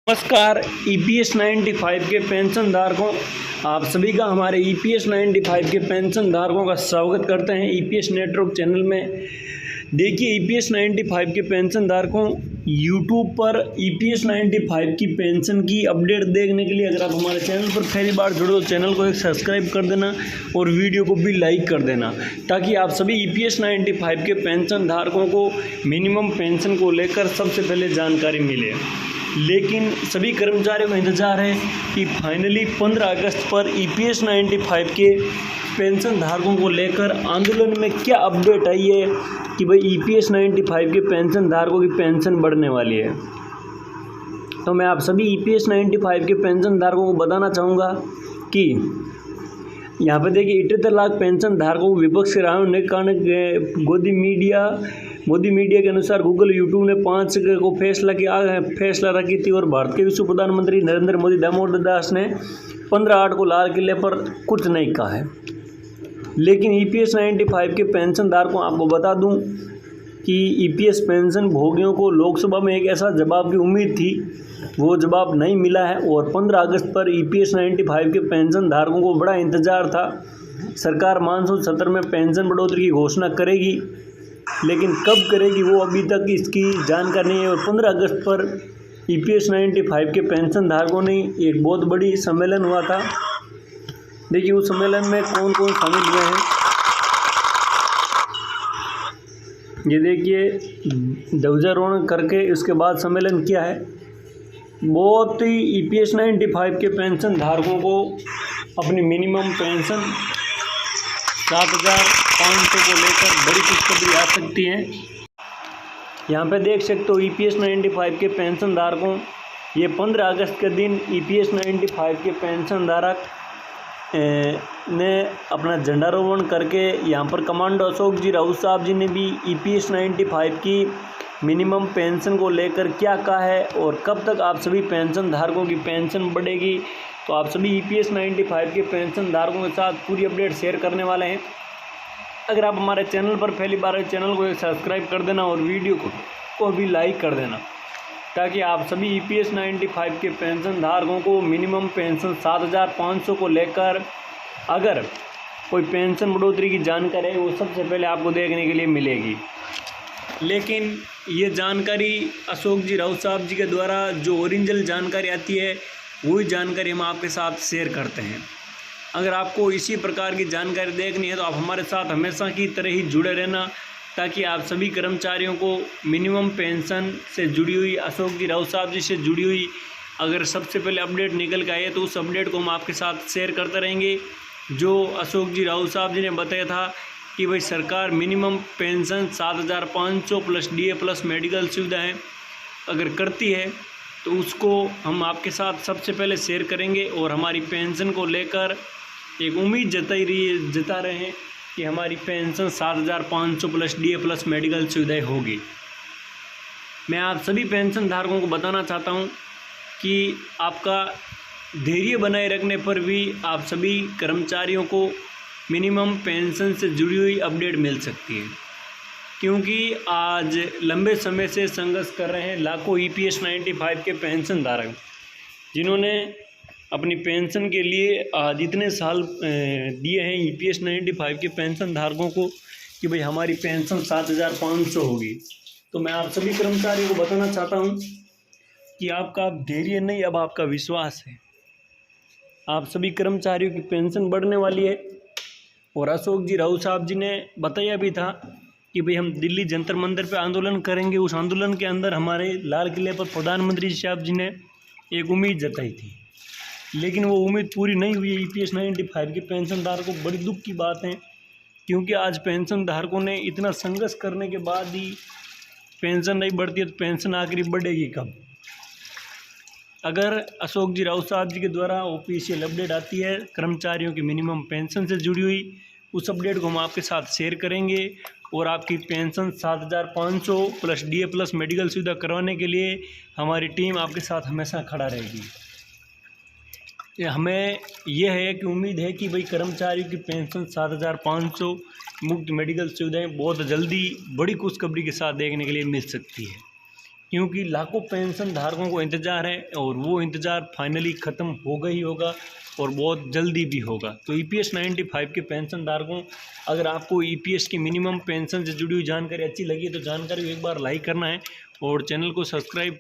नमस्कार ईपीएस 95 के पेंशन धारकों, आप सभी का हमारे ईपीएस 95 के पेंशन धारकों का स्वागत करते हैं ईपीएस नेटवर्क चैनल में। देखिए ईपीएस 95 के पेंशन धारकों, यूट्यूब पर ईपीएस 95 की पेंशन की अपडेट देखने के लिए अगर आप हमारे चैनल पर पहली बार जुड़े तो चैनल को एक सब्सक्राइब कर देना और वीडियो को भी लाइक कर देना, ताकि आप सभी ईपीएस 95 के पेंशन धारकों को मिनिमम पेंशन को लेकर सबसे पहले जानकारी मिले। लेकिन सभी कर्मचारियों का इंतजार है कि फाइनली 15 अगस्त पर ईपीएस 95 के पेंशन धारकों को लेकर आंदोलन में क्या अपडेट आई है कि भाई ईपीएस 95 के पेंशन धारकों की पेंशन बढ़ने वाली है। तो मैं आप सभी ईपीएस 95 के पेंशन धारकों को बताना चाहूँगा कि यहाँ पर देखिए 78 लाख पेंशन धारकों को विपक्ष के रायों ने कारण मोदी मीडिया के अनुसार गूगल यूट्यूब ने 5 को फैसला रखी थी और भारत के विश्व प्रधानमंत्री नरेंद्र मोदी दामोदर दास ने 15/8 को लाल किले पर कुछ नहीं कहा है। लेकिन ईपीएस 95 के पेंशन धारकों आपको बता दूं कि ईपीएस पेंशन भोगियों को लोकसभा में एक ऐसा जवाब की उम्मीद थी, वो जवाब नहीं मिला है और 15 अगस्त पर ईपीएस 95 के पेंशन धारकों को बड़ा इंतजार था। सरकार मानसून सत्र में पेंशन बढ़ोतरी की घोषणा करेगी, लेकिन कब करेगी वो अभी तक इसकी जानकारी नहीं है। और 15 अगस्त पर ईपीएस 95 के पेंशन धारकों ने एक बहुत बड़ी सम्मेलन हुआ था। देखिए उस सम्मेलन में कौन कौन शामिल हुए हैं, ये देखिए ध्वजारोहण करके उसके बाद सम्मेलन किया है। बहुत ही ईपीएस 95 के पेंशन धारकों को अपनी मिनिमम पेंशन 7,500 को लेकर बड़ी खुशखबरी आ सकती है। यहाँ पे देख सकते हो ईपीएस 95 के पेंशन धारकों, ये 15 अगस्त के दिन ईपीएस 95 के पेंशन धारक ने अपना झंडारोहण करके यहाँ पर कमांडो अशोक जी राउत साहब जी ने भी ईपीएस 95 की मिनिमम पेंशन को लेकर क्या कहा है और कब तक आप सभी पेंशन धारकों की पेंशन बढ़ेगी। तो आप सभी ईपीएस 95 के पेंशन धारकों के साथ पूरी अपडेट शेयर करने वाले हैं। अगर आप हमारे चैनल पर पहली बार चैनल को एक सब्सक्राइब कर देना और वीडियो को भी लाइक कर देना, ताकि आप सभी ईपीएस 95 के पेंशन धारकों को मिनिमम पेंशन 7,500 को लेकर अगर कोई पेंशन बढ़ोतरी की जानकारी है वो सबसे पहले आपको देखने के लिए मिलेगी। लेकिन ये जानकारी अशोक जी राउत साहब जी के द्वारा जो ओरिजिनल जानकारी आती है वही जानकारी हम आपके साथ शेयर करते हैं। अगर आपको इसी प्रकार की जानकारी देखनी है तो आप हमारे साथ हमेशा की तरह ही जुड़े रहना, ताकि आप सभी कर्मचारियों को मिनिमम पेंशन से जुड़ी हुई, अशोक जी राउत साहब जी से जुड़ी हुई अगर सबसे पहले अपडेट निकल के आए तो उस अपडेट को हम आपके साथ शेयर करते रहेंगे। जो अशोक जी राउत साहब जी ने बताया था कि भाई सरकार minimum pension 7,500 plus DA plus medical सुविधाएँ अगर करती है तो उसको हम आपके साथ सबसे पहले शेयर करेंगे और हमारी पेंशन को लेकर एक उम्मीद जता रहे हैं कि हमारी pension 7,500 plus DA plus medical सुविधाएं होगी। मैं आप सभी पेंशन धारकों को बताना चाहता हूं कि आपका धैर्य बनाए रखने पर भी आप सभी कर्मचारियों को मिनिमम पेंशन से जुड़ी हुई अपडेट मिल सकती है, क्योंकि आज लंबे समय से संघर्ष कर रहे हैं लाखों ईपीएस 95 के पेंशन धारक, जिन्होंने अपनी पेंशन के लिए आज इतने साल दिए हैं ईपीएस 95 के पेंशन धारकों को कि भाई हमारी पेंशन 7,500 होगी। तो मैं आप सभी कर्मचारियों को बताना चाहता हूं कि आपका धैर्य नहीं, अब आपका विश्वास है। आप सभी कर्मचारियों की पेंशन बढ़ने वाली है। और अशोक जी राउत साहब जी ने बताया भी था कि भाई हम दिल्ली जंतर मंतर पे आंदोलन करेंगे। उस आंदोलन के अंदर हमारे लाल किले पर प्रधानमंत्री साहब जी ने एक उम्मीद जताई थी, लेकिन वो उम्मीद पूरी नहीं हुई। ईपीएस 95 के पेंशन धारकों को बड़ी दुख की बात है, क्योंकि आज पेंशन धारकों ने इतना संघर्ष करने के बाद ही पेंशन नहीं बढ़ती है, तो पेंशन आखिर बढ़ेगी कब। अगर अशोक जी राउत साहब जी के द्वारा ऑफिशियल अपडेट आती है कर्मचारियों की मिनिमम पेंशन से जुड़ी हुई, उस अपडेट को हम आपके साथ शेयर करेंगे और आपकी pension 7,500 plus DA plus medical सुविधा करवाने के लिए हमारी टीम आपके साथ हमेशा खड़ा रहेगी। हमें यह है कि उम्मीद है कि भाई कर्मचारियों की पेंशन 7,500 मुफ्त मेडिकल सुविधाएं बहुत जल्दी बड़ी खुशखबरी के साथ देखने के लिए मिल सकती है। क्योंकि लाखों पेंशन धारकों को इंतज़ार है और वो इंतज़ार फाइनली ख़त्म होगा ही होगा और बहुत जल्दी भी होगा। तो EPS 95 के पेंशन धारकों, अगर आपको EPS की मिनिमम पेंशन से जुड़ी हुई जानकारी अच्छी लगी तो जानकारी को एक बार लाइक करना है और चैनल को सब्सक्राइब